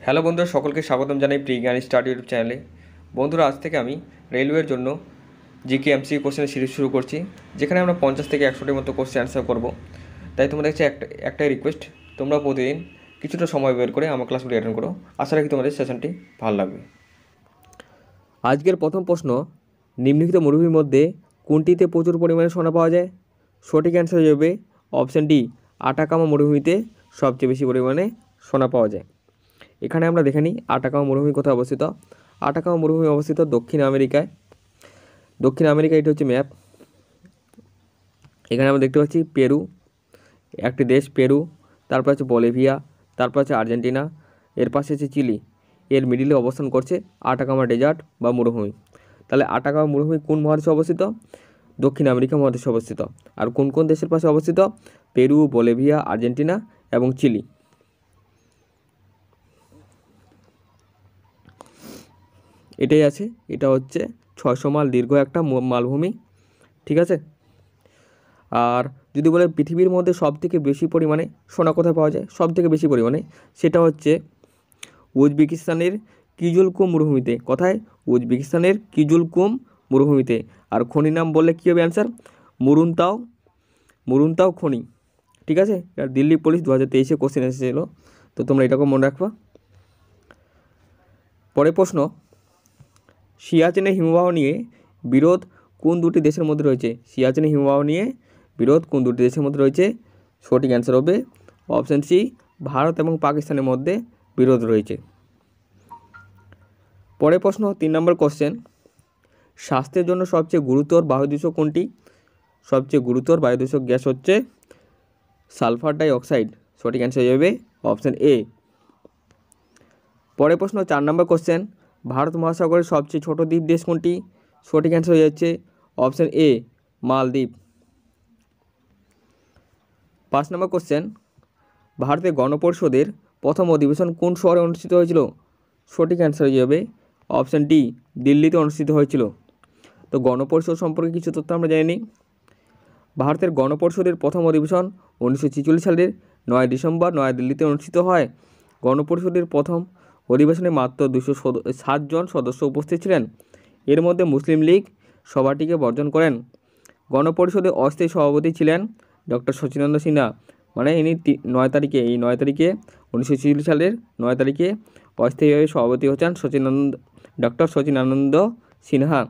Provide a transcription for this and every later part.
Hello বন্ধুরা, সকলকে স্বাগতম জানাই প্রি জ্ঞান স্টাডি ইউটিউব চ্যানেলে। বন্ধুরা, আজ থেকে আমি রেলওয়ের জন্য জিকে এমসি কোশ্চেনের সিরিজ শুরু করছি, যেখানে আমরা 50 থেকে 100টির মতো কোশ্চেন অ্যান্সার করব। তাই তোমাদের কাছে একটাই রিকোয়েস্ট, তোমরা প্রতিদিন কিছুটা সময় বের করে আমার ক্লাসগুলি অ্যাটেন্ড করো। আশা রাখি তোমাদের সেশনটি ভালো লাগবে। আজকের প্রথম প্রশ্ন, নিম্নলিখিত মরুভূমির মধ্যে কোনটিতে প্রচুর পরিমাণে সোনা পাওয়া যায়? সঠিক অ্যান্সার হয়ে যাবে অপশান ডি, আটাকামা মরুভূমিতে সবচেয়ে বেশি পরিমাণে সোনা পাওয়া যায়। এখানে আমরা দেখে নিই আটাকামা মরুভূমি কোথায় অবস্থিত। আটাকামা মরুভূমি অবস্থিত দক্ষিণ আমেরিকায়। এটা হচ্ছে ম্যাপ। এখানে আমরা দেখতে পাচ্ছি পেরু, একটি দেশ পেরু, তারপর আছে বলিভিয়া, তারপর আছে আর্জেন্টিনা, এর পাশে আছে চিলি। এর মিডিলে অবস্থান করছে আটাকামা ডেজার্ট বা মরুভূমি। তাহলে আটাকামা মরুভূমি কোন মহাদেশে অবস্থিত? দক্ষিণ আমেরিকা মহাদেশে অবস্থিত। আর কোন কোন দেশের পাশে অবস্থিত? পেরু, বলিভিয়া, আর্জেন্টিনা এবং চিলি। এটাই আছে। এটা হচ্ছে 600 মাইল দীর্ঘ একটা মালভূমি। ঠিক আছে। আর যদি বলে পৃথিবীর মধ্যে সবথেকে বেশি পরিমাণে সোনা কোথায় পাওয়া যায়, সবথেকে বেশি পরিমাণে, সেটা হচ্ছে উজবেকিস্তানের কিজুলকুম মরুভূমিতে। কোথায়? উজবেকিস্তানের কিজুলকুম মরুভূমিতে। আর খনি নাম বললে কী হবে অ্যান্সার? মুরুনতাও খনি। ঠিক আছে। আর দিল্লি পুলিশ 2023 কোশ্চেন এসেছিল, তো তোমরা এটাকে মনে রাখবা। পরের প্রশ্ন, সিয়াচেনের হিমবাহ নিয়ে বিরোধ কোন দুটি দেশের মধ্যে রয়েছে? সিয়াচেনের হিমবাহ নিয়ে বিরোধ কোন দুটি দেশের মধ্যে রয়েছে? সঠিক অ্যান্সার হবে অপশান সি, ভারত এবং পাকিস্তানের মধ্যে বিরোধ রয়েছে। পরের প্রশ্ন 3 নম্বর কোশ্চেন, স্বাস্থ্যের জন্য সবচেয়ে গুরুতর বায়ুদূষক কোনটি? সবচেয়ে গুরুতর বায়ুদূষক গ্যাস হচ্ছে সালফার ডাই অক্সাইড। সঠিক অ্যান্সার হয়ে যাবে অপশান এ। পরের প্রশ্ন 4 নম্বর কোশ্চেন, ভারত মহাসাগরের সবচেয়ে ছোট দ্বীপ দেশ কোনটি? সঠিক অ্যান্সার হয়ে যাচ্ছে অপশান এ, মালদ্বীপ। 5 নম্বর কোশ্চেন, ভারতের গণপরিষদের প্রথম অধিবেশন কোন শহরে অনুষ্ঠিত হয়েছিল? সঠিক অ্যান্সার হয়ে যাবে অপশান ডি, দিল্লিতে অনুষ্ঠিত হয়েছিল। তো গণপরিষদ সম্পর্কে কিছু তথ্য আমরা জানি নিই। ভারতের গণপরিষদের প্রথম অধিবেশন 1946 সালের 9 ডিসেম্বর নয়াদিল্লিতে অনুষ্ঠিত হয়। গণপরিষদের প্রথম অধিবেশনে মাত্র 207 জন সদস্য উপস্থিত ছিলেন। এর মধ্যে মুসলিম লীগ সভাটিকে বর্জন করেন। গণপরিষদের অস্থায়ী সভাপতি ছিলেন ডক্টর সচিনানন্দ সিনহা। মানে ইনি 9 তারিখে 1946 সালের 9 তারিখে অস্থায়ীভাবে সভাপতি হচ্ছেন ডক্টর সচিনানন্দ সিনহা।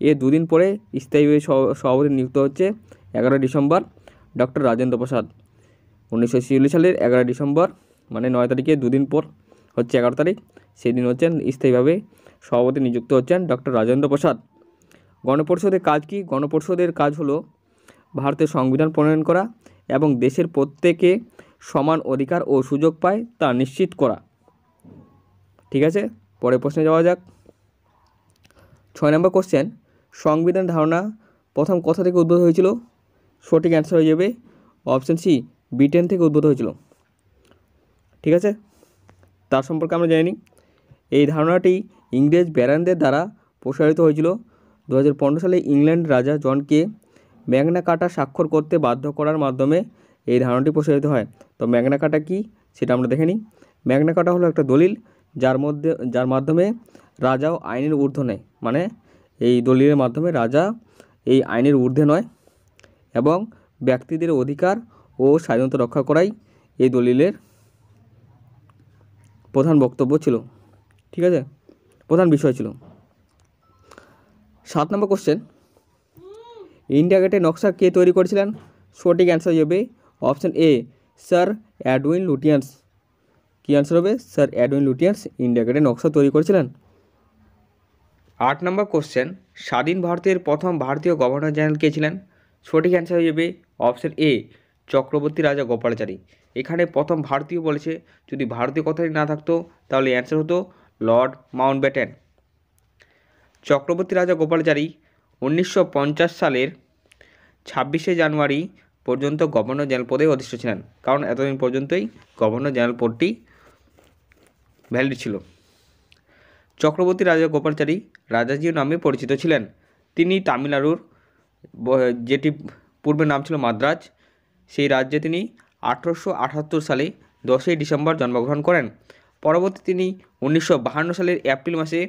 এর দুদিন পরে স্থায়ীভাবে সভাপতি নিযুক্ত হচ্ছে 11 ডিসেম্বর ডক্টর রাজেন্দ্র প্রসাদ। 1946 সালের 11 ডিসেম্বর, মানে 9 তারিখে দুদিন পর হচ্ছে 11 তারিখ, সেদিন হচ্ছেন স্থায়ীভাবে সভাপতি নিযুক্ত হচ্ছেন ডক্টর রাজেন্দ্র প্রসাদ। গণপরিষদের কাজ কি? গণপরিষদের কাজ হলো ভারতের সংবিধান প্রণয়ন করা এবং দেশের প্রত্যেকে সমান অধিকার ও সুযোগ পায় তা নিশ্চিত করা। ঠিক আছে। পরের প্রশ্নে যাওয়া যাক। 6 নম্বর কোশ্চেন, সংবিধান ধারণা প্রথম কোথা থেকে উদ্ভূত হয়েছিল? সঠিক অ্যান্সার হয়ে যাবে অপশান সি, ব্রিটেন থেকে উদ্ভূত হয়েছিল। ঠিক আছে। তার সম্পর্কে আমরা জানি। এই ধারণাটি ইংরেজ ব্যারনদের দ্বারা প্রসারিত হয়েছিল। 2015 সালে ইংল্যান্ড রাজা জনকে ম্যাগনা কার্টা স্বাক্ষর করতে বাধ্য করার মাধ্যমে এই ধারণাটি প্রসারিত হয়। তো ম্যাগনা কার্টা কি সেটা আমরা দেখে নিই। ম্যাগনা কার্টা হলো একটা দলিল যার মাধ্যমে রাজাও আইনের ঊর্ধ্বে নেয়। মানে এই দলিলের মাধ্যমে রাজা এই আইনের ঊর্ধ্বে নয় এবং ব্যক্তিদের অধিকার ও স্বাধীনতা রক্ষা করাই এই দলিলের প্রধান বক্তব্য ছিল। ঠিক আছে, প্রধান বিষয় ছিল। 7 নম্বর কোশ্চেন, ইন্ডিয়া গেটের নকশা কে তৈরি করেছিলেন? সঠিক অ্যান্সার হবে option A, sir Edwin Lutyens. কী অ্যান্সার হবে? স্যার এডউইন লুটিয়েন্স ইন্ডিয়া গেটের নকশা তৈরি করেছিলেন। 8 নম্বর কোশ্চেন, স্বাধীন ভারতের প্রথম ভারতীয় গভর্নর জেনারেল কে ছিলেন? সঠিক অ্যান্সার হয়ে যাবে অপশান এ, চক্রবর্তী রাজা গোপালাচারী। এখানে প্রথম ভারতীয় বলেছে, যদি ভারতীয় কথাটি না থাকতো তাহলে অ্যান্সার হতো লর্ড মাউন্টব্যাটেন। চক্রবর্তী রাজা গোপালাচারী 1950 সালের 26শে জানুয়ারি পর্যন্ত গভর্নর জেনারেল পদে অধিষ্ঠিত ছিলেন, কারণ এতদিন পর্যন্তই গভর্নর জেনারেল পদটি ভ্যালিড ছিল। চক্রবর্তী রাজা গোপালাচারী রাজাজি নামে পরিচিত ছিলেন। তিনি তামিলনাড়ুর, যেটি পূর্বে নাম ছিল মাদ্রাজ, সেই রাজ্যে তিনি 1878 সালে 10ই ডিসেম্বর জন্মগ্রহণ করেন। পরবর্তী তিনি 1952 সালের এপ্রিল মাসে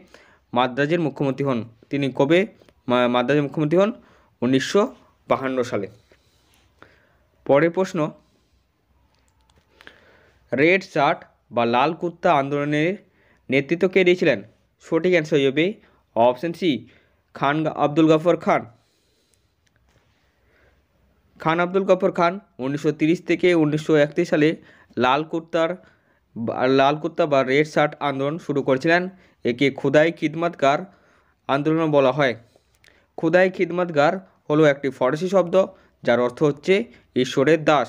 মাদ্রাজের মুখ্যমন্ত্রী হন। তিনি কবে মাদ্রাজের মুখ্যমন্ত্রী হন? 1952 সালে। পরের প্রশ্ন, রেড শার্ট বা লাল কুর্তা আন্দোলনের নেতৃত্ব কে দিয়েছিলেন? সঠিক অ্যান্সার হয়ে যাবে অপশন সি, খান আব্দুল গফর খান। খান আব্দুল গফর খান 1930 থেকে 1931 সালে লাল কুর্তা বা রেড শার্ট আন্দোলন শুরু করেছিলেন। একে খুদাই খিদমতগার আন্দোলন বলা হয়। খুদাই খিদমতগার হলো একটি ফরাসি শব্দ যার অর্থ হচ্ছে ঈশ্বরের দাস।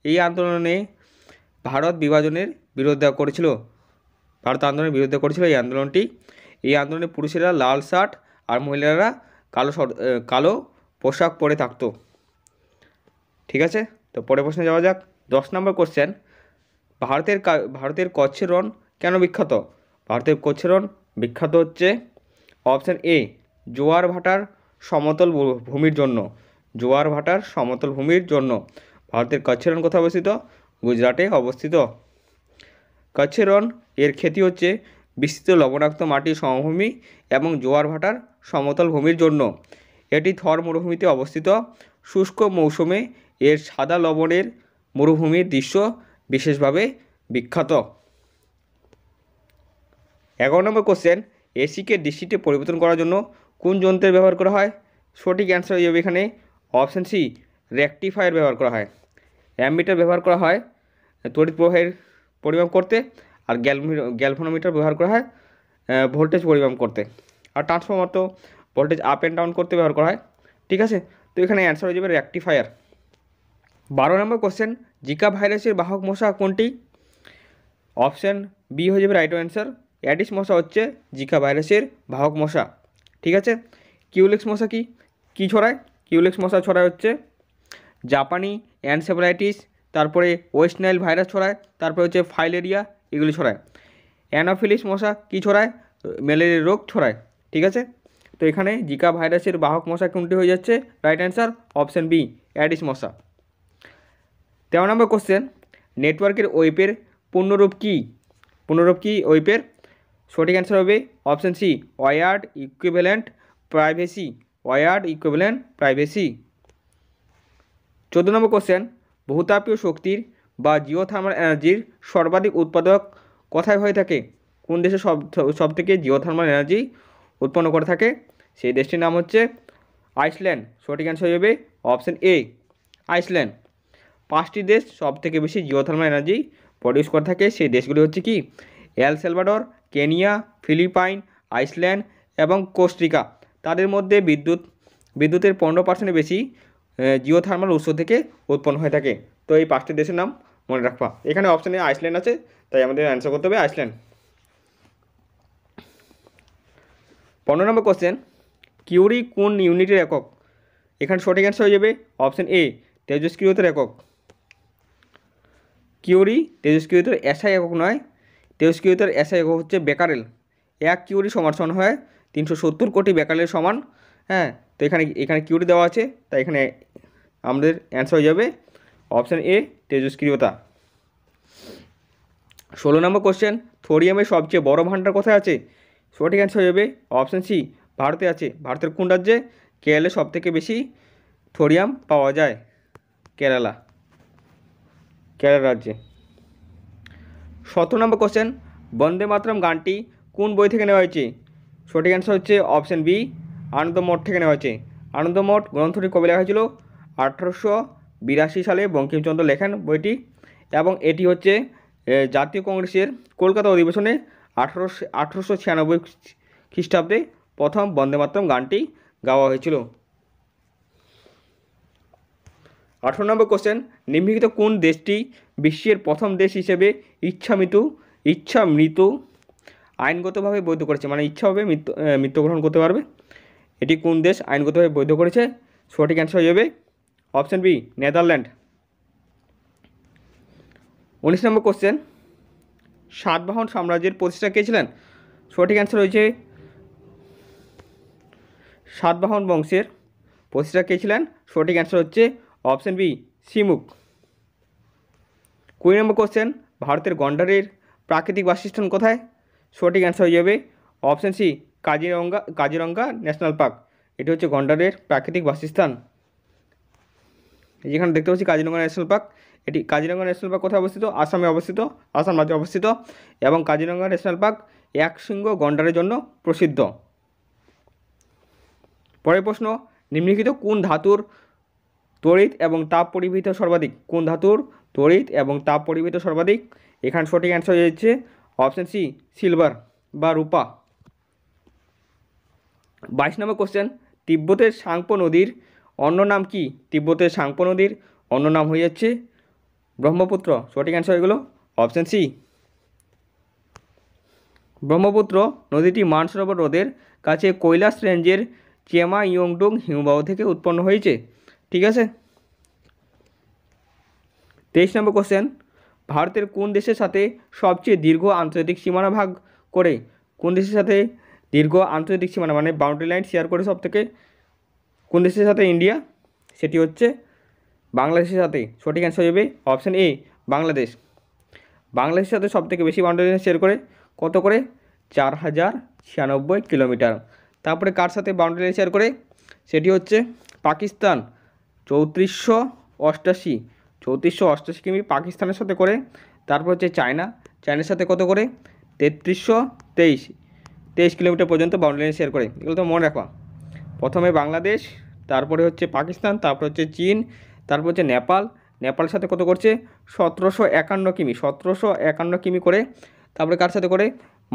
এই আন্দোলনে ভারত বিভাজনের বিরোধিতা করেছিল। এই আন্দোলনটি। এই আন্দোলনে পুরুষেরা লাল শার্ট আর মহিলারা কালো পোশাক পরে থাকতো। ঠিক আছে, তো পরের প্রশ্নে যাওয়া যাক। 10 নম্বর কোশ্চেন, ভারতের কচ্ছের রণ কেন বিখ্যাত? ভারতের কচ্ছের রণ বিখ্যাত হচ্ছে অপশান এ, জোয়ার ভাটার সমতল ভূমির জন্য। ভারতের কচ্ছের রণ কোথায় অবস্থিত? গুজরাটে অবস্থিত। কচ্ছের রণ এর খ্যাতি হচ্ছে বিস্তৃত লবণাক্ত মাটির সমভূমি এবং জোয়ার ভাটার সমতল ভূমির জন্য। এটি থর মরুভূমিতে অবস্থিত। শুষ্ক মৌসুমে এর সাদা লবণের মরুভূমির দৃশ্য বিশেষভাবে বিখ্যাত। 11 নম্বর কোশ্চেন, এসিকে ডিসিতে পরিবর্তন করার জন্য কোন যন্ত্রের ব্যবহার করা হয়? সঠিক অ্যান্সার হয়ে যাবে এখানে অপশান সি, রেকটিফায়ার ব্যবহার করা হয়। অ্যামমিটার ব্যবহার করা হয় তড়িৎ প্রবাহের পরিমাপ করতে, আর গ্যালভানোমিটার ব্যবহার করা হয় ভোল্টেজ পরিমাপ করতে, আর ট্রান্সফর্মার তো ভোল্টেজ আপ অ্যান্ড ডাউন করতে ব্যবহার করা হয়। ঠিক আছে, তো এখানে অ্যান্সার হয়ে যাবে রেকটিফায়ার। 12 নম্বর কোশ্চেন, জিকা ভাইরাসের বাহক মশা কোনটি? অপশান বি হয়ে যাবে রাইট অ্যান্সার। অ্যাডিস মশা হচ্ছে জিকা ভাইরাসের বাহক মশা। ঠিক আছে, কিউলেক্স মশা কি ছড়ায়? কিউলেক্স মশা ছড়ায় হচ্ছে জাপানি এনসেফ্যালাইটিস, তারপরে ওয়েস্ট নাইল ভাইরাস ছড়ায়, তারপরে হচ্ছে ফাইলেরিয়া, এগুলি ছড়ায়। অ্যানোফিলিস মশা কি ছড়ায়? ম্যালেরিয়া রোগ ছড়ায়। ঠিক আছে, তো এখানে জিকা ভাইরাসের বাহক মশা কোনটি হয়ে যাচ্ছে? রাইট অ্যান্সার অপশান বি, অ্যাডিস মশা। 13 নম্বর কোশ্চেন, নেটওয়ার্কের ওয়েবের পূর্ণরূপ কি ওয়েবের? সঠিক অ্যান্সার হবে option C, wired equivalent privacy. 14 নম্বর কোশ্চেন, ভূতাপীয় শক্তির বা জিওথার্মাল এনার্জির সর্বাধিক উৎপাদক কোথায় হয়ে থাকে? কোন দেশে সব থেকে জিওথার্মাল এনার্জি উৎপন্ন করে থাকে? সেই দেশটির নাম হচ্ছে আইসল্যান্ড। সঠিক অ্যান্সার হয়ে যাবে অপশান এ, আইসল্যান্ড। 5টি দেশ সব থেকে বেশি জিওথার্মাল এনার্জি প্রডিউস করে থাকে। সেই দেশগুলি হচ্ছে কি? এল সালভাডর, কেনিয়া, ফিলিপাইন, আইসল্যান্ড এবং কোস্টারিকা। তাদের মধ্যে বিদ্যুতের 15% বেশি জিওথার্মাল উৎস থেকে উৎপন্ন হয়ে থাকে। তো এই 5টি দেশের নাম মনে রাখবা। এখানে অপশানে আইসল্যান্ড আছে, তাই আমাদের অ্যান্সার করতে হবে আইসল্যান্ড। 15 নম্বর কোশ্চেন, কিউরি কোন ইউনিটের একক? এখানে সঠিক অ্যান্সার হয়ে যাবে অপশান এ, তেজস্ক্রিয়তার একক। কিউরি তেজস্ক্রিয়তার এসআই একক নয়, তেজস্ক্রিয়তার এসআই একক হচ্ছে বেকারেল। 1 কিউরি সমান হয় 370 কোটি বেকারেলের সমান। হ্যাঁ, তো এখানে কিউরি দেওয়া আছে, তাই এখানে আমাদের অ্যান্সার হয়ে যাবে অপশান এ, তেজস্ক্রিয়তা। 16 নম্বর কোশ্চেন, থোরিয়ামের সবচেয়ে বড় ভাণ্ডার কোথায় আছে? সঠিক অ্যান্সার হয়ে যাবে অপশান সি, ভারতে আছে। ভারতের কোন রাজ্যে? কেরালে সব থেকে বেশি থোরিয়াম পাওয়া যায়, কেরালা রাজ্যে। 17 নম্বর কোশ্চেন, বন্দে মাতরম গানটি কোন বই থেকে নেওয়া হয়েছে? সঠিক অ্যান্সার হচ্ছে অপশান বি, আনন্দমঠ থেকে নেওয়া হয়েছে। আনন্দমঠ গ্রন্থটি কবে লেখা হয়েছিল? 1882 সালে বঙ্কিমচন্দ্র লেখেন বইটি, এবং এটি হচ্ছে জাতীয় কংগ্রেসের কলকাতা অধিবেশনে 1896 খ্রিস্টাব্দে প্রথম বন্দে মাতরম গানটি গাওয়া হয়েছিল। 18 নম্বর কোশ্চেন, নিম্নলিখিত কোন দেশটি বিশ্বের প্রথম দেশ হিসেবে ইচ্ছা মৃত্যু আইনগতভাবে বৈধ করেছে? মানে ইচ্ছাভাবে মৃত্যুগ্রহণ করতে পারবে, এটি কোন দেশ আইনগতভাবে বৈধ করেছে? সঠিক অ্যান্সার হয়ে যাবে অপশান বি, নেদারল্যান্ড। 19 নম্বর কোশ্চেন, সাতবাহন সাম্রাজ্যের প্রতিষ্ঠাতা কে ছিলেন? সঠিক অ্যান্সার হয়েছে সাতবাহন বংশের প্রতিষ্ঠাতা কে ছিলেন? সঠিক অ্যান্সার হচ্ছে অপশান বি, সিমুক। 20 নম্বর কোশ্চেন, ভারতের গন্ডারের প্রাকৃতিক বাসস্থান কোথায়? সঠিক অ্যান্সার হয়ে যাবে option C, Kaziranga national park. এটি হচ্ছে গন্ডারের প্রাকৃতিক বাসস্থান। যেখানে দেখতে পাচ্ছি কাজিরঙ্গা ন্যাশনাল পার্ক, এটি কাজিরঙ্গা ন্যাশনাল পার্ক কোথায় অবস্থিত? আসামে অবস্থিত, আসাম রাজ্যে অবস্থিত। এবং কাজিরঙ্গা ন্যাশনাল পার্ক একশৃঙ্গ গন্ডারের জন্য প্রসিদ্ধ। পরের প্রশ্ন, নিম্নলিখিত কোন ধাতুর তড়িৎ এবং তাপ পরিবহিত সর্বাধিক? কোন ধাতুর তড়িৎ এবং তাপ পরিবহিত সর্বাধিক? এখানে সঠিক অ্যান্সার হয়ে যাচ্ছে অপশান সি, সিলভার বা রূপা। 22 নম্বর কোশ্চেন, তিব্বতের সাংপো নদীর অন্য নাম কি? তিব্বতের সাংপো নদীর অন্য নাম হয়ে যাচ্ছে ব্রহ্মপুত্র। সঠিক অ্যান্সার হয়ে গেল অপশান সি, ব্রহ্মপুত্র নদীটি মানসরোবর হ্রদের কাছে কৈলাস রেঞ্জের চেমা ইয়ংডুং হিমবাহ থেকে উৎপন্ন হয়েছে। ঠিক আছে। 23 নম্বর কোশ্চেন, ভারতের কোন দেশের সাথে সবচেয়ে দীর্ঘ আন্তর্জাতিক সীমানা ভাগ করে? কোন দেশের সাথে দীর্ঘ আন্তর্জাতিক সীমানা মানে বাউন্ডারি লাইন শেয়ার করে সব থেকে? কোন দেশের সাথে? ইন্ডিয়া। সেটি হচ্ছে বাংলাদেশের সাথে। সঠিক অ্যান্সার হয়ে যাবে অপশান এ, বাংলাদেশ। বাংলাদেশের সাথে সব থেকে বেশি বাউন্ডারি লাইন শেয়ার করে, কত করে? 4096 কিলোমিটার। তারপরে কার সাথে বাউন্ডারি লাইন শেয়ার করে? সেটি হচ্ছে পাকিস্তান, 3488 কিমি পাকিস্তানের সাথে করে। তারপর হচ্ছে চায়নার সাথে কত করে? 3323 কিলোমিটার পর্যন্ত বাউন্ডারি লাইন শেয়ার করে। এগুলো তো মনে রাখবা। প্রথমে বাংলাদেশ, তারপরে হচ্ছে পাকিস্তান, তারপর হচ্ছে চীন, তারপর হচ্ছে নেপালের সাথে কত করছে? 1751 কিমি করে। তারপরে কার সাথে করে?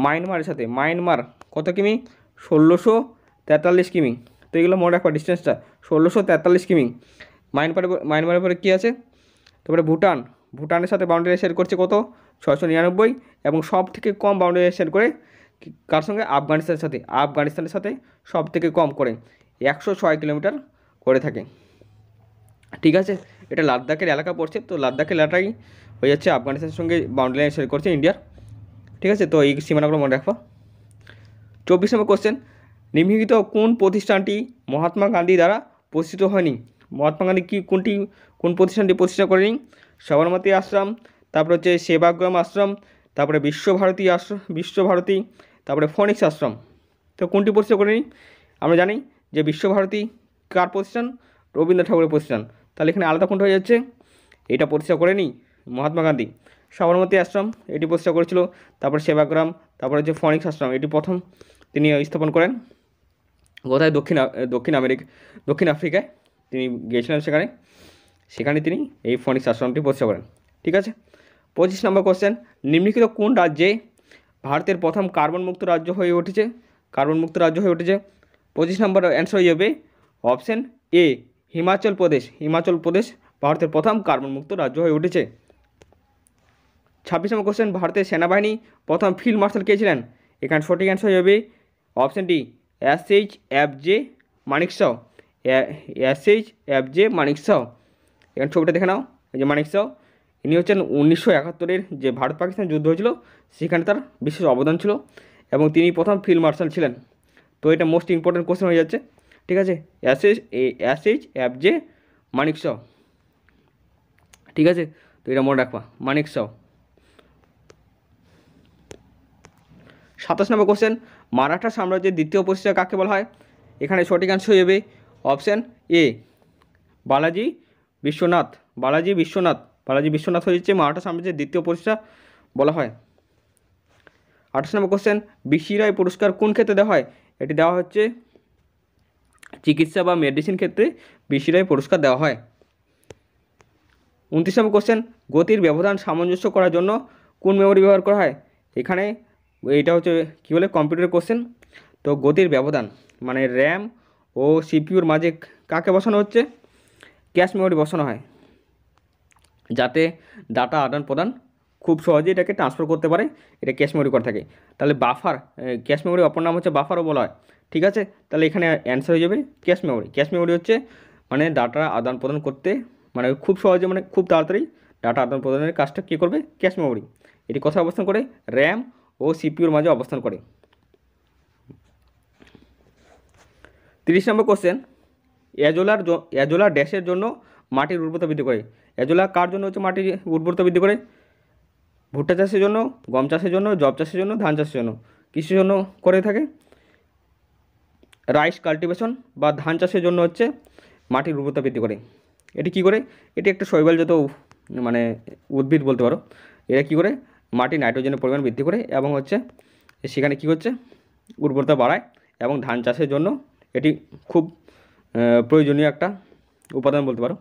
মায়ানমারের সাথে। মায়ানমার কত কিমি? 1643 কিমি। তো এগুলো মনে রাখবা ডিস্টেন্সটা, 1643 কিমি। মায়ানমারের পরে কী আছে? তারপরে ভুটানের সাথে বাউন্ডারি শেয়ার করছে কত? 699। এবং সব থেকে কম বাউন্ডারি শেয়ার করে কার সঙ্গে? আফগানিস্তানের সাথে সব থেকে কম করে 106 কিলোমিটার করে থাকে। ঠিক আছে, এটা লাদাখের এলাকা পড়ছে, তো লাদাখের এলাকাই হয়ে যাচ্ছে আফগানিস্তানের সঙ্গে বাউন্ডারি লাইন শেয়ার করছে ইন্ডিয়ার। ঠিক আছে, তো এই সীমানাগুলো মনে রাখবা। 24 নম্বর কোশ্চেন, নিম্নলিখিত কোন প্রতিষ্ঠানটি মহাত্মা গান্ধী দ্বারা প্রতিষ্ঠিত হয়নি? মহাত্মা গান্ধী কোন প্রতিষ্ঠানটি প্রতিষ্ঠা করেনি? সবরমতী আশ্রম, তারপরে হচ্ছে সেবাগ্রাম আশ্রম, তারপরে বিশ্বভারতী, তারপরে ফনিক্স আশ্রম। তো কোনটি প্রতিষ্ঠা করেনি? আমরা জানি যে বিশ্বভারতী কার প্রতিষ্ঠান? রবীন্দ্রনাথ ঠাকুরের প্রতিষ্ঠান। তাহলে এখানে আলাদা কোনটা হয়ে যাচ্ছে? এটা প্রতিষ্ঠা করেনি মহাত্মা গান্ধী। সবরমতী আশ্রম এটি প্রতিষ্ঠা করেছিল, তারপর সেবাগ্রাম, তারপরে হচ্ছে ফনিক্স আশ্রম এটি প্রথম তিনি স্থাপন করেন। কোথায়? দক্ষিণ আফ্রিকায় তিনি গিয়েছিলেন, সেখানে তিনি এই ফনিক্স আশ্রমটি প্রতিষ্ঠা করেন। ঠিক আছে। 25 নম্বর কোশ্চেন, নিম্নলিখিত কোন রাজ্যে ভারতের প্রথম কার্বন মুক্ত রাজ্য হয়ে উঠেছে? 25 নম্বর অ্যান্সার হয়ে যাবে অপশান এ, হিমাচল প্রদেশ ভারতের প্রথম কার্বন মুক্ত রাজ্য হয়ে উঠেছে। 26 নম্বর কোশ্চেন, ভারতের সেনাবাহিনী প্রথম ফিল্ড মার্শাল কে ছিলেন? এখানে সঠিক অ্যান্সার হয়ে যাবে অপশান ডি, SHFJ মানেকশ। এখানে ছবিটা দেখে নাও, এই যে মানেকশ, ইনি হচ্ছেন 1971-এর যে ভারত পাকিস্তান যুদ্ধ হয়েছিল সেখানে তার বিশেষ অবদান ছিল এবং তিনি প্রথম ফিল্ড মার্শাল ছিলেন। তো এটা মোস্ট ইম্পর্টেন্ট কোশ্চেন হয়ে যাচ্ছে। ঠিক আছে, SHFJ মানেকশ। ঠিক আছে, তো এটা মনে রাখবা, মানেকশ। 27 নম্বর কোশ্চেন, মারাঠা সাম্রাজ্যের দ্বিতীয় প্রতিষ্ঠা কাকে বলা হয়? এখানে সঠিক অ্যান্সার হয়ে যাবে অপশান এ, বালাজি বিশ্বনাথ হয়ে যাচ্ছে মারাঠা সাম্রাজ্যের দ্বিতীয় প্রতিষ্ঠা বলা হয়। 28 নম্বর কোশ্চেন, বিসি রায় পুরস্কার কোন ক্ষেত্রে দেওয়া হয়? এটি দেওয়া হচ্ছে চিকিৎসা বা মেডিসিন ক্ষেত্রে বিসি রায় পুরস্কার দেওয়া হয়। 29 নম্বর কোশ্চেন, গতির ব্যবধান সামঞ্জস্য করার জন্য কোন মেমোরি ব্যবহার করা হয়? এখানে এইটা হচ্ছে কী বলে, কম্পিউটারের কোশ্চেন। তো গতির ব্যবধান মানে র্যাম ও সিপিউর মাঝে কাকে বসানো হচ্ছে? ক্যাশ মেমোরি বসানো হয়, যাতে ডাটা আদান প্রদান খুব সহজেই এটাকে ট্রান্সফার করতে পারে, এটা ক্যাশ মেমোরি করা থাকে। তাহলে ক্যাশ মেমোরি অপর নাম হচ্ছে বাফারও বলা হয়। ঠিক আছে, তাহলে এখানে অ্যান্সার হয়ে যাবে ক্যাশ মেমোরি হচ্ছে মানে ডাটা আদান প্রদান করতে, মানে খুব সহজে, মানে খুব তাড়াতাড়ি ডাটা আদান প্রদানের কাজটা কী করবে? Cache memory. এটি কোথায় অবস্থান করে? র্যাম ও সিপিউর মাঝে অবস্থান করে। 30 নম্বর কোশ্চেন, অ্যাজোলা ড্যাশের জন্য মাটির উর্বরতা বৃদ্ধি করে। অ্যাজোলা কার জন্য হচ্ছে মাটির উর্বরতা বৃদ্ধি করে? ভুট্টা চাষের জন্য, গম চাষের জন্য, জব চাষের জন্য, ধান চাষের জন্য। কিসের জন্য করে থাকে? রাইস কাল্টিভেশন বা ধান চাষের জন্য হচ্ছে মাটির উর্বরতা বৃদ্ধি করে। এটি কী করে? এটি একটা শৈবালজাত মানে উদ্ভিদ বলতে পারো। এরা কী করে? মাটি নাইট্রোজেনের পরিমাণ বৃদ্ধি করে এবং হচ্ছে সেখানে কী হচ্ছে উর্বরতা বাড়ায়, এবং ধান চাষের জন্য এটি খুব প্রয়োজনীয় একটা উপাদান বলতে পারো।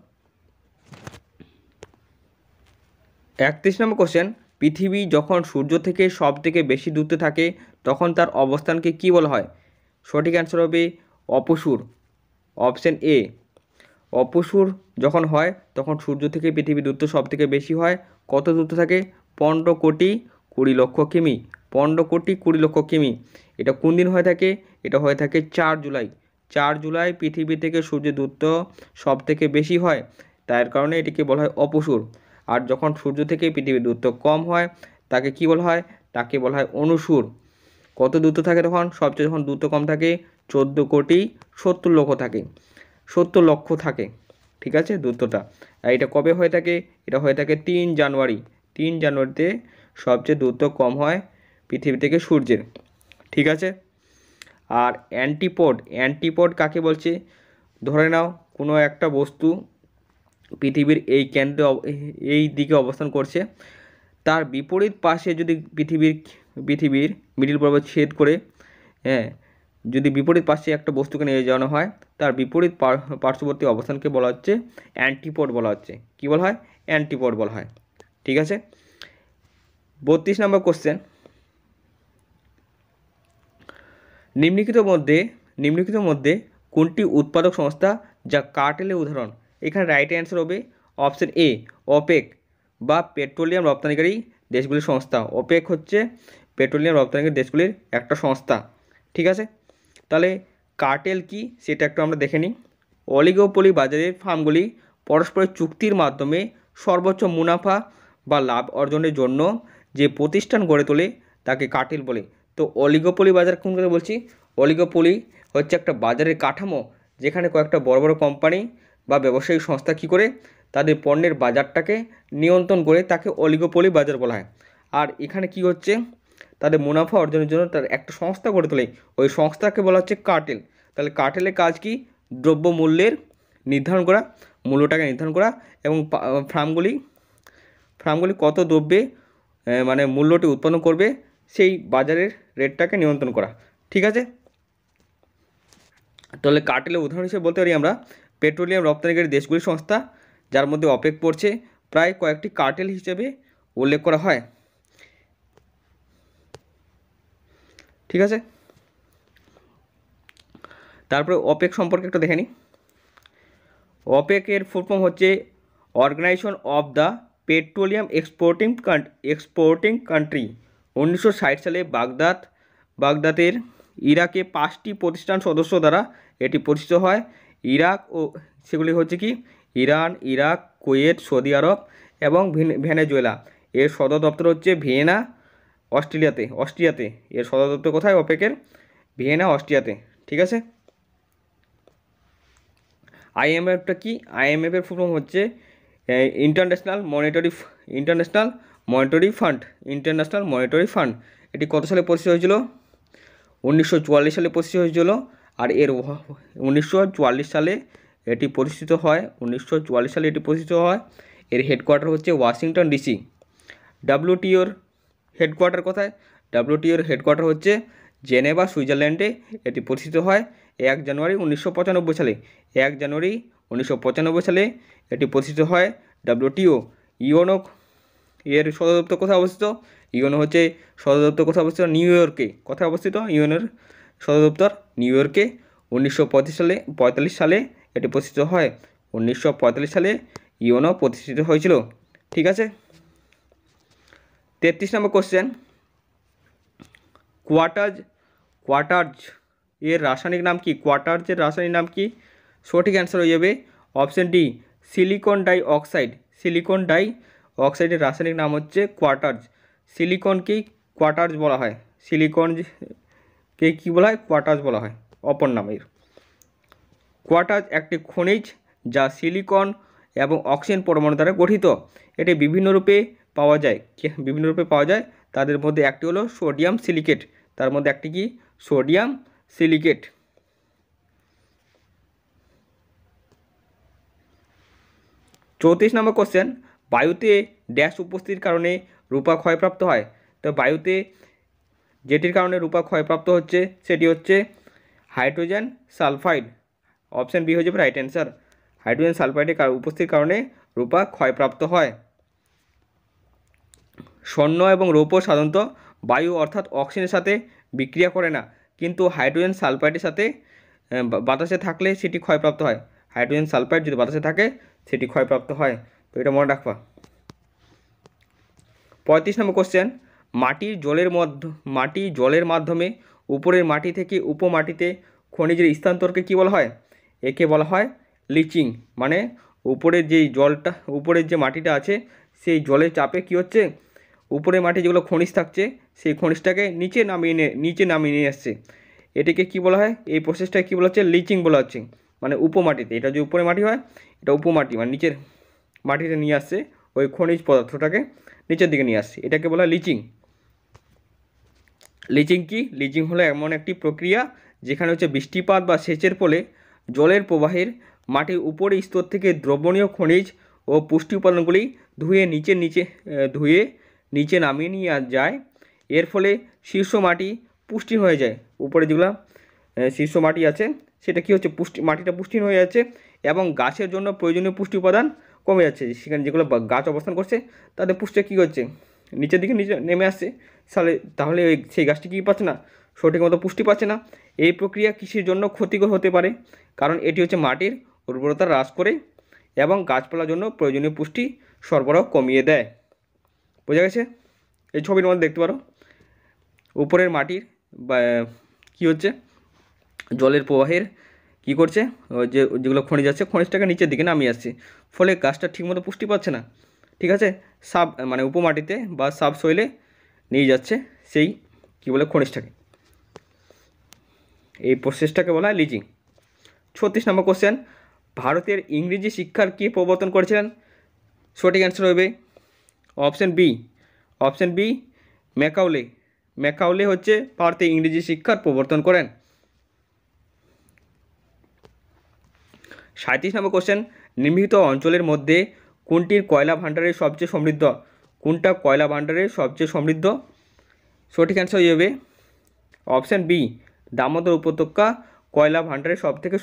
31 নম্বর কোশ্চেন, পৃথিবী যখন সূর্য থেকে সব থেকে বেশি দূরত্বে থাকে তখন তার অবস্থানকে কী বলা হয়? সঠিক অ্যান্সার হবে অপসূর, অপশন এ। অপসূর যখন হয় তখন সূর্য থেকে পৃথিবীর দূরত্ব সব থেকে বেশি হয়। কত দূরত্ব থাকে? 15 কোটি 20 লক্ষ কিমি। 15 কোটি 20 লক্ষ কিমি। এটা কোন দিন হয়ে থাকে? এটা হয়ে থাকে 4 জুলাই। 4 জুলাই পৃথিবী থেকে সূর্যের দূরত্ব সব থেকে বেশি হয়, তার কারণে এটিকে বলা হয় অপসূর। আর যখন সূর্য থেকে পৃথিবীর দূরত্ব কম হয় তাকে কী বলা হয়? তাকে বলা হয় অনুসূর। কত দূরত্ব থাকে তখন? সবচেয়ে যখন দূরত্ব কম থাকে 14 কোটি 70 লক্ষ থাকে, 70 লক্ষ থাকে। ঠিক আছে দূরত্বটা। আর এটা কবে হয়ে থাকে? এটা হয়ে থাকে 3 জানুয়ারি। 3 জানুয়ারিতে সবচেয়ে দূরত্ব কম হয় পৃথিবী থেকে সূর্যের। ঠিক আছে। আর অ্যান্টিপোড কাকে বলছে? ধরে নাও কোনো একটা বস্তু পৃথিবীর এই কেন্দ্রে এই দিকে অবস্থান করছে, তার বিপরীত পাশে যদি পৃথিবীর মিডিল বরাবর ছেদ করে, হ্যাঁ, যদি বিপরীত পাশে একটা বস্তুকে নিয়ে যাওয়ানো হয়, তার বিপরীত পার্শ্ববর্তী অবস্থানকে বলা হচ্ছে অ্যান্টিপোড বলা হচ্ছে। কী বলা হয়? অ্যান্টিপোড বলা হয়। ঠিক আছে। 32 নম্বর কোশ্চেন, নিম্নলিখিত মধ্যে কোনটি উৎপাদক সংস্থা যা কার্টেলের উদাহরণ? এখানে রাইট অ্যান্সার হবে অপশন এ, ওপেক বা পেট্রোলিয়াম রপ্তানিকারী দেশগুলির সংস্থা। ওপেক হচ্ছে পেট্রোলিয়াম রপ্তানিকারী দেশগুলির একটা সংস্থা। ঠিক আছে। তাহলে কার্টেল কি সেটা একটু আমরা দেখে নিই। অলিগোপলি বাজারের ফার্মগুলি পরস্পরের চুক্তির মাধ্যমে সর্বোচ্চ মুনাফা বা লাভ অর্জনের জন্য যে প্রতিষ্ঠান গড়ে তোলে তাকে কার্টেল বলে। তো অলিগোপলি বাজার কোনগুলো বলছি? অলিগোপলি হচ্ছে একটা বাজারের কাঠামো যেখানে কয়েকটা বড় বড় কোম্পানি বা ব্যবসায়িক সংস্থা কী করে তাদের পণ্যের বাজারটাকে নিয়ন্ত্রণ করে, তাকে অলিগোপলি বাজার বলা হয়। আর এখানে কি হচ্ছে, তাদের মুনাফা অর্জনের জন্য তার একটা সংস্থা গড়ে তোলে, ওই সংস্থাকে বলা হচ্ছে কার্টেল। তাহলে কার্টেলের কাজ কি? দ্রব্য মূল্যের নির্ধারণ করা, মূল্যটাকে নির্ধারণ করা, এবং ফার্মগুলি কত দ্রব্যে মানে মূল্যটি উৎপন্ন করবে সেই বাজারের রেটটাকে নিয়ন্ত্রণ করা। ঠিক আছে। তাহলে কার্টেলের উদাহরণ হিসেবে বলতে পারি আমরা পেট্রোলিয়াম রপ্তানিকারী দেশগুলির সংস্থা, যার মধ্যে অপেক পড়ছে, প্রায় কয়েকটি কার্টেল হিসেবে উল্লেখ করা হয়। ঠিক আছে। তারপরে অপেক সম্পর্কে একটু দেখে নিই। অপেকের ফুল ফর্ম হচ্ছে organisation of the petroleum exporting country. 1960 সালে বাগদাদের ইরাকে 5টি প্রতিষ্ঠান সদস্য দ্বারা এটি প্রতিষ্ঠিত হয়। ইরাক ও সেগুলি হচ্ছে কি ইরান, ইরাক, কুয়েত, সৌদি আরব এবং ভেনেজুয়েলা। এর সদর দপ্তর হচ্ছে ভিয়েনা, অস্ট্রিয়াতে। এর সদর দপ্তর কোথায়? অপেকের ভিয়েনা, অস্ট্রিয়াতে। ঠিক আছে। আইএমএফটা কি? আইএমএফের ফুল ফর্ম হচ্ছে ইন্টারন্যাশনাল মনিটারি ফান্ড। এটি কত সালে প্রতিষ্ঠিত হয়েছিল? 1944 সালে প্রতিষ্ঠিত হয়েছিল। আর এর 1944 সালে এটি প্রতিষ্ঠিত হয়। 1944 সালে এটি প্রতিষ্ঠিত হয়। এর হেডকোয়ার্টার হচ্ছে ওয়াশিংটন ডিসি। ডাব্লিউটিওর হেডকোয়ার্টার কোথায়? ডাব্লিউটিওর হেডকোয়ার্টার হচ্ছে জেনেভা, সুইজারল্যান্ডে। এটি প্রতিষ্ঠিত হয় 1 জানুয়ারি 1995 সালে। 1 জানুয়ারি 1995 সালে এটি প্রতিষ্ঠিত হয় ডাব্লিউটিও। ইউএনও এর সদর দপ্তর কোথায় অবস্থিত? ইউএনও হচ্ছে সদর দপ্তর কোথায় অবস্থিত? নিউ ইয়র্কে। কোথায় অবস্থিত ইউএনওর সদর দপ্তর? নিউ ইয়র্কে। 1945 সালে এটি প্রতিষ্ঠিত হয়। 1945 সালে ইউএনও প্রতিষ্ঠিত হয়েছিল। ঠিক আছে। 33 নম্বর কোশ্চেন, কোয়ার্টাজ এর রাসায়নিক নাম কি? কোয়ার্টাজের রাসায়নিক নাম কি? সঠিক অ্যান্সার হয়ে যাবে অপশন ডি, সিলিকন ডাই অক্সাইডের রাসায়নিক নাম হচ্ছে কোয়ার্টাজ। সিলিকনকেই কোয়ার্টাজ বলা হয়। সিলিকনকে কী বলা হয়? কোয়ার্টাজ বলা হয়, অপর নামের। কোয়ার্টাজ একটি খনিজ যা সিলিকন এবং অক্সিজেন পরমাণু দ্বারা গঠিত। এটি বিভিন্ন রূপে পাওয়া যায়, বিভিন্ন রূপে পাওয়া যায়, তাদের মধ্যে একটি হলো সোডিয়াম সিলিকেট। তার মধ্যে একটি কি? Sodium silicate. 34 নম্বর কোশ্চেন, বায়ুতে ড্যাশ উপস্থিতির কারণে রূপা ক্ষয়প্রাপ্ত হয়। তো বায়ুতে যেটির কারণে রূপা ক্ষয়প্রাপ্ত হচ্ছে সেটি হচ্ছে হাইড্রোজেন সালফাইড। অপশান বি হয়ে যাবে রাইট অ্যান্সার। হাইড্রোজেন সালফাইডের উপস্থিতির কারণে রূপা ক্ষয়প্রাপ্ত হয়। স্বর্ণ এবং রৌপ্য সাধারণত বায়ু অর্থাৎ অক্সিজেনের সাথে বিক্রিয়া করে না, কিন্তু হাইড্রোজেন সালফাইডের সাথে বাতাসে থাকলে সেটি ক্ষয়প্রাপ্ত হয়। হাইড্রোজেন সালফাইড যদি বাতাসে থাকে সেটি ক্ষয়প্রাপ্ত হয়। তো এটা মনে রাখবা। 35 নম্বর কোশ্চেন, মাটি জলের মাধ্যমে উপরের মাটি থেকে উপমাটিতে খনিজের স্থানান্তরকে কী বলা হয়? একে বলা হয় লিচিং। মানে উপরের যেই জলটা, উপরের যে মাটিটা আছে সেই জলের চাপে কী হচ্ছে, উপরের মাটি যেগুলো খনিজ থাকছে সেই খনিজটাকে নিচে নামিয়ে নিয়ে আসছে। এটাকে কী বলা হয়? এই প্রসেসটাকে কী বলা হচ্ছে? লিচিং বলা হচ্ছে। মানে উপমাটিতে, এটা যে উপরে মাটি হয় এটা উপমাটি, মানে নিচের মাটিতে নিয়ে আসছে ওই খনিজ পদার্থটাকে নিচের দিকে নিয়ে আসছে, এটাকে বলা হয় লিচিং। লিচিং কি? লিচিং হলো এমন একটি প্রক্রিয়া যেখানে হচ্ছে বৃষ্টিপাত বা সেচের ফলে জলের প্রবাহের মাটির উপরের স্তর থেকে দ্রবণীয় খনিজ ও পুষ্টি উপাদানগুলি ধুয়ে নিচে নামিয়ে নিয়ে যায়। এর ফলে শীর্ষ মাটি পুষ্টি হয়ে যায়। উপরে যেগুলো শীর্ষ মাটি আছে সেটা কী হচ্ছে, মাটিটা পুষ্টিহীন হয়ে যাচ্ছে এবং গাছের জন্য প্রয়োজনীয় পুষ্টি উপাদান কমে যাচ্ছে। সেখানে যেগুলো গাছ অবস্থান করছে তাদের পুষ্টিটা কী হচ্ছে, নিচের দিকে নেমে আসছে। তাহলে সেই গাছটি কী পাচ্ছে না, সঠিক মতো পুষ্টি পাচ্ছে না। এই প্রক্রিয়া কৃষির জন্য ক্ষতিকর হতে পারে, কারণ এটি হচ্ছে মাটির উর্বরতা হ্রাস করে এবং গাছপালার জন্য প্রয়োজনীয় পুষ্টি সরবরাহ কমিয়ে দেয়। বোঝা গেছে? এই ছবির মধ্যে দেখতে পারো উপরের মাটির কী হচ্ছে, জলের প্রবাহের কী করছে, যেগুলো খনিজ আছে খনিজটাকে নিচের দিকে নামিয়ে আসছে, ফলে গাছটা ঠিকমতো পুষ্টি পাচ্ছে না। ঠিক আছে, মানে উপমাটিতে বা সাব সয়েলে নিয়ে যাচ্ছে সেই কী বলে খনিজটাকে। এই প্রসেসটাকে বলা হয় লিচিং। 36 নম্বর কোশ্চেন, ভারতের ইংরেজি শিক্ষার কে প্রবর্তন করেছিলেন? সঠিক অ্যান্সার হবে অপশান বি ম্যাকাউলে। ম্যাকাউলে হচ্ছে ভারতে ইংরেজি শিক্ষার প্রবর্তন করেন। 37 নম্বর কোশ্চেন, নিম্নলিখিত অঞ্চলের মধ্যে কোনটির কয়লা ভাণ্ডারে সবচেয়ে সমৃদ্ধ? কোনটা কয়লা ভাণ্ডারে সবচেয়ে সমৃদ্ধ? সঠিক অ্যান্সার হয়ে যাবে অপশান বি, দামোদর উপত্যকা কয়লা ভাণ্ডারে সবথেকে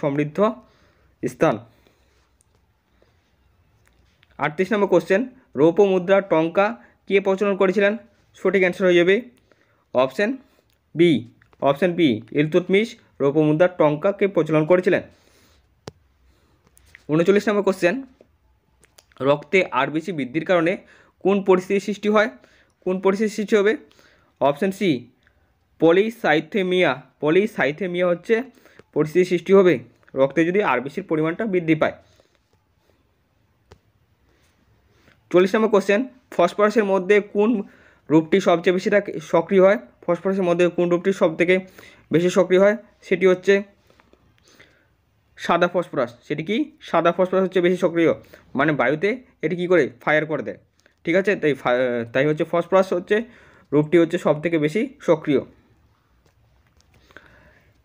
সমৃদ্ধ স্থান। 38 নম্বর কোশ্চেন, রৌপ্য মুদ্রা টঙ্কা কে প্রচলন করেছিলেন? সঠিক অ্যান্সার হয়ে যাবে অপশান বি ইলতুৎমিশ রৌপ্য মুদ্রা টঙ্কাকে প্রচলন করেছিলেন। 39 নম্বর কোশ্চেন, রক্তে আরবিসি বৃদ্ধির কারণে কোন পরিস্থিতির সৃষ্টি হয়? কোন পরিস্থিতির সৃষ্টি হবে? অপশান সি, পলিসাইথেমিয়া হচ্ছে পরিস্থিতির সৃষ্টি হবে রক্তে যদি আরবিসির পরিমাণটা বৃদ্ধি পায়। 40 নম্বর কোশ্চেন, ফসফরাসের মধ্যে কোন রূপটি সবচেয়ে বেশি সক্রিয় হয়? ফসফরাসের মধ্যে কোন রূপটি সবথেকে বেশি সক্রিয় হয়? সেটি হচ্ছে সাদা ফসফরাস। সেটি কি? সাদা ফসফরাস হচ্ছে বেশি সক্রিয়, মানে বায়ুতে এটি কী করে ফায়ার করে দেয়। ঠিক আছে, তাই হচ্ছে ফসফরাস হচ্ছে রূপটি হচ্ছে সবথেকে বেশি সক্রিয়।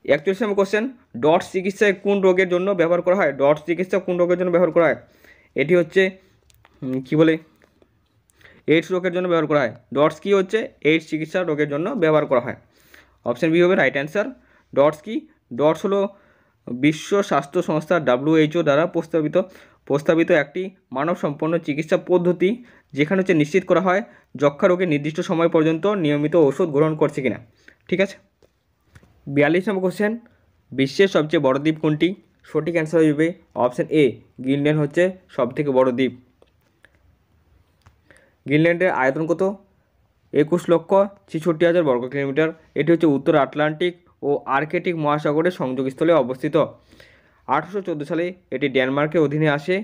41 নম্বর কোশ্চেন, ডটস চিকিৎসায় কোন রোগের জন্য ব্যবহার করা হয়? ডটস চিকিৎসা কোন রোগের জন্য ব্যবহার করা হয়? এটি হচ্ছে কী বলে, এইডস রোগের জন্য ব্যবহার করা হয়। ডটস কি হচ্ছে এইডস চিকিৎসা রোগের জন্য ব্যবহার করা হয়। অপশান বি হবে রাইট অ্যান্সার। ডটস কি? ডটস হলো বিশ্ব স্বাস্থ্য সংস্থা WHO দ্বারা প্রস্তাবিত একটি মানব সম্পন্ন চিকিৎসা পদ্ধতি, যেখানে হচ্ছে নিশ্চিত করা হয় যক্ষ্মা রোগে নির্দিষ্ট সময় পর্যন্ত নিয়মিত ওষুধ গ্রহণ করছে কিনা। ঠিক আছে। 42 নম্বর কোশ্চেন, বিশ্বের সবচেয়ে বড় দ্বীপ কোনটি? সঠিক অ্যান্সার হয়ে যাবে অপশান এ, গ্রিনল্যান্ড হচ্ছে সবথেকে বড় দ্বীপ। গ্রিনল্যান্ডের আয়তন কত? 21,66,000 বর্গ কিলোমিটার। এটি হচ্ছে উত্তর আটলান্টিক ও আর্কটিক মহাসাগরের সংযোগস্থলে অবস্থিত। 1814 সালে এটি ডেনমার্কের অধীনে আসে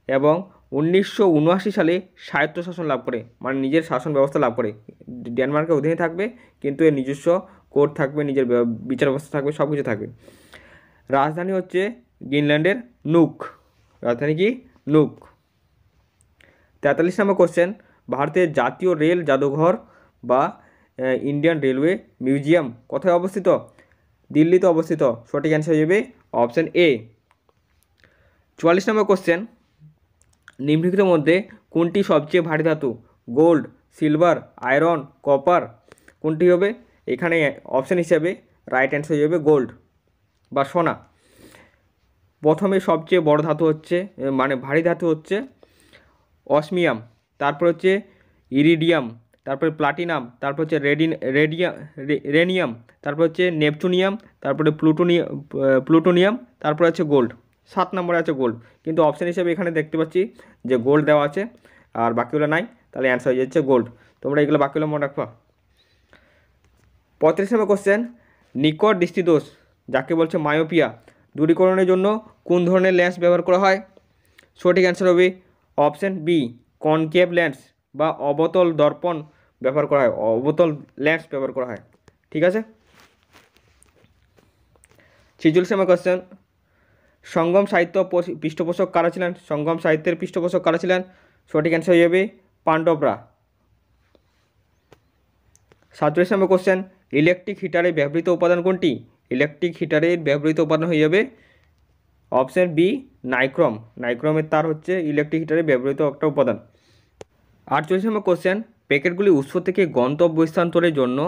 এবং 1979 সালে স্বায়ত্তশাসন লাভ করে, মানে নিজের শাসন ব্যবস্থা লাভ করে। ডেনমার্কের অধীনে থাকবে কিন্তু এর নিজস্ব কোর্ট থাকবে, নিজের বিচার ব্যবস্থা থাকবে, সব কিছু থাকবে। রাজধানী হচ্ছে গ্রিনল্যান্ডের নুক। রাজধানী কি? নুক। 43 নম্বর কোশ্চেন, ভারতের জাতীয় রেল জাদুঘর বা ইন্ডিয়ান রেলওয়ে মিউজিয়াম কোথায় অবস্থিত? দিল্লিতে অবস্থিত। সঠিক অ্যান্সার হয়ে যাবে অপশান এ। 44 নম্বর কোশ্চেন, নিম্নলিখিত মধ্যে কোনটি সবচেয়ে ভারী ধাতু? গোল্ড, সিলভার, আয়রন, কপার, কোনটি হবে? এখানে অপশান হিসাবে রাইট অ্যান্সার হয়ে যাবে গোল্ড বা সোনা। প্রথমে সবচেয়ে বড় ধাতু হচ্ছে মানে ভারী ধাতু হচ্ছে অসমিয়াম, তারপর হচ্ছে ইরিডিয়াম, তারপরে প্লাটিনাম, তারপর হচ্ছে রেনিয়াম, তারপর হচ্ছে নেপচুনিয়াম, তারপরে প্লুটোনিয়াম, তারপর আছে গোল্ড। 7 নম্বরে আছে গোল্ড, কিন্তু অপশান হিসেবে এখানে দেখতে পাচ্ছি যে গোল্ড দেওয়া আছে আর বাকিগুলো নাই, তাহলে অ্যান্সার হয়ে যাচ্ছে গোল্ড। তোমরা এগুলো বাকিগুলো মনে রাখবা। 35 নম্বর কোশ্চেন, নিকট দৃষ্টিদোষ যাকে বলছে মায়োপিয়া দূরীকরণের জন্য কোন ধরনের লেন্স ব্যবহার করা হয়? সঠিক অ্যান্সার হবে অপশান বি, কনকেভ লেন্স বা অবতল দর্পণ ব্যবহার করা হয়, অবতল লেন্স ব্যবহার করা হয়। ঠিক আছে। 46 নম্বর কোশ্চেন, সঙ্গম সাহিত্য পৃষ্ঠপোষক কারা ছিলেন? সঙ্গম সাহিত্যের পৃষ্ঠপোষক কারা ছিলেন? সঠিক অ্যান্সার হয়ে যাবে পাণ্ডবরা। 47 নম্বর কোশ্চেন, ইলেকট্রিক হিটারে ব্যবহৃত উপাদান কোনটি? ইলেকট্রিক হিটারে ব্যবহৃত উপাদান হয়ে যাবে অপশান বি, নাইক্রোম। নাইক্রোমের তার হচ্ছে ইলেকট্রিক হিটারে ব্যবহৃত একটা উপাদান। 48 নম্বর কোশ্চেন, প্যাকেটগুলি উৎস থেকে গন্তব্য স্থানান্তরের জন্য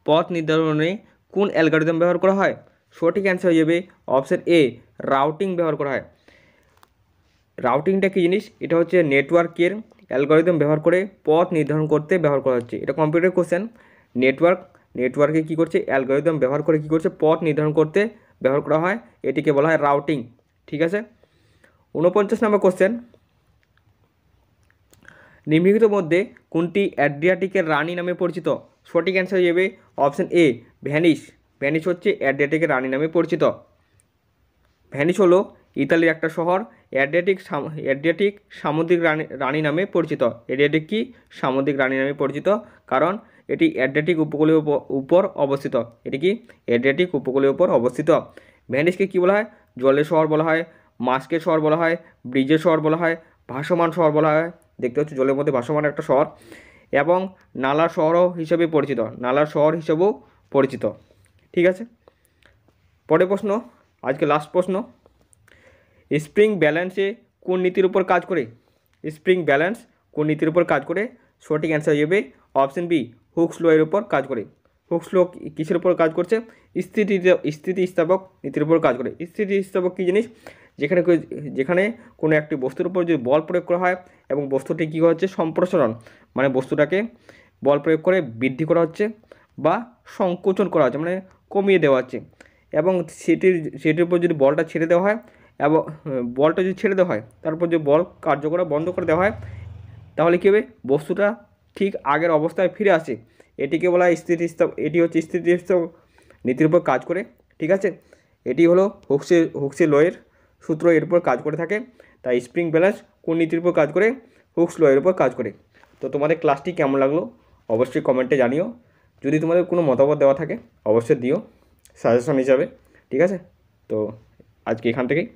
পথ নির্ধারণে কোন অ্যালগরিদম ব্যবহার করা হয়? সঠিক অ্যান্সার হয়ে যাবে অপশান এ, রাউটিং ব্যবহার করা হয়। রাউটিংটা কী জিনিস? এটা হচ্ছে নেটওয়ার্কের অ্যালগরিদম ব্যবহার করে পথ নির্ধারণ করতে ব্যবহার করা হচ্ছে। এটা কম্পিউটার কোশ্চেন। নেটওয়ার্কে কী করছে? অ্যালগরিদম ব্যবহার করে কী করছে? পথ নির্ধারণ করতে ব্যবহার করা হয়, এটিকে বলা হয় রাউটিং। ঠিক আছে। 49 নম্বর কোশ্চেন, নিম্নলিখিত মধ্যে কোনটি অ্যাড্রিয়াটিকের রানী নামে পরিচিত? সঠিক অ্যান্সার হয়ে যাবে অপশান এ, ভ্যানিস। ভ্যানিস হচ্ছে অ্যাড্রিয়াটিকের রানী নামে পরিচিত। ভ্যানিস হলো ইতালির একটা শহর, অ্যাড্রিয়াটিক সামুদ্রিক রানী নামে পরিচিত। অ্যাড্রিয়াটিক কি? সামুদ্রিক রানী নামে পরিচিত, কারণ এটি অ্যাড্রিয়াটিক উপকূলের উপর অবস্থিত। এটি কি? অ্যাড্রিয়াটিক উপকূলের উপর অবস্থিত। ভ্যানিসকে কী বলা হয়? জলের শহর বলা হয়, মাস্কের শহর বলা হয়, ব্রিজের শহর বলা হয়, ভাসমান শহর বলা হয়। দেখতে হচ্ছে জলের মধ্যে ভাসমান একটা শহর, এবং নালার শহরও হিসেবে পরিচিত, নালার শহর হিসেবেও পরিচিত। ঠিক আছে। পরের প্রশ্ন, আজকে লাস্ট প্রশ্ন, স্প্রিং ব্যালেন্সে কোন নীতির উপর কাজ করে? স্প্রিং ব্যালেন্স কোন নীতির উপর কাজ করে? সঠিক অ্যান্সার হয়ে যাবে অপশান বি, হুকস ল এর উপর কাজ করে। হুকস ল কিসের উপর কাজ করছে? স্থিতিস্থাপক নীতির উপর কাজ করে। স্থিতিস্থাপক কী জিনিস? যেখানে কোনো একটি বস্তুর উপর যদি বল প্রয়োগ করা হয় এবং বস্তুটি কী হচ্ছে? সম্প্রসারণ, মানে বস্তুটাকে বল প্রয়োগ করে বৃদ্ধি করা হচ্ছে বা সংকোচন করা হচ্ছে, মানে কমিয়ে দেওয়া হচ্ছে, এবং সেটির উপর যদি বলটা ছেড়ে দেওয়া হয় এবং বলটা যদি ছেড়ে দেওয়া হয় তারপর যে বল কার্যকর বন্ধ করে দেওয়া হয়, তাহলে কী হবে? বস্তুটা ঠিক আগের অবস্থায় ফিরে আসে। এটিকে বলা হয় এটি হচ্ছে স্থিতিস্থাপক নীতির উপর কাজ করে। ঠিক আছে। এটি হলো হুকসের লয়ের সূত্র, এর উপর কাজ করে থাকে। তাই স্প্রিং ব্যালেন্স কোন নীতির উপর কাজ করে? হুকস লয়ের উপর কাজ করে। তো তোমাদের ক্লাসটি কেমন লাগলো অবশ্যই কমেন্টে জানিও। যদি তোমাদের কোনো মতামত দেওয়া থাকে অবশ্যই দিও সাজেশন হিসাবে। ঠিক আছে। তো আজকে এখান থেকেই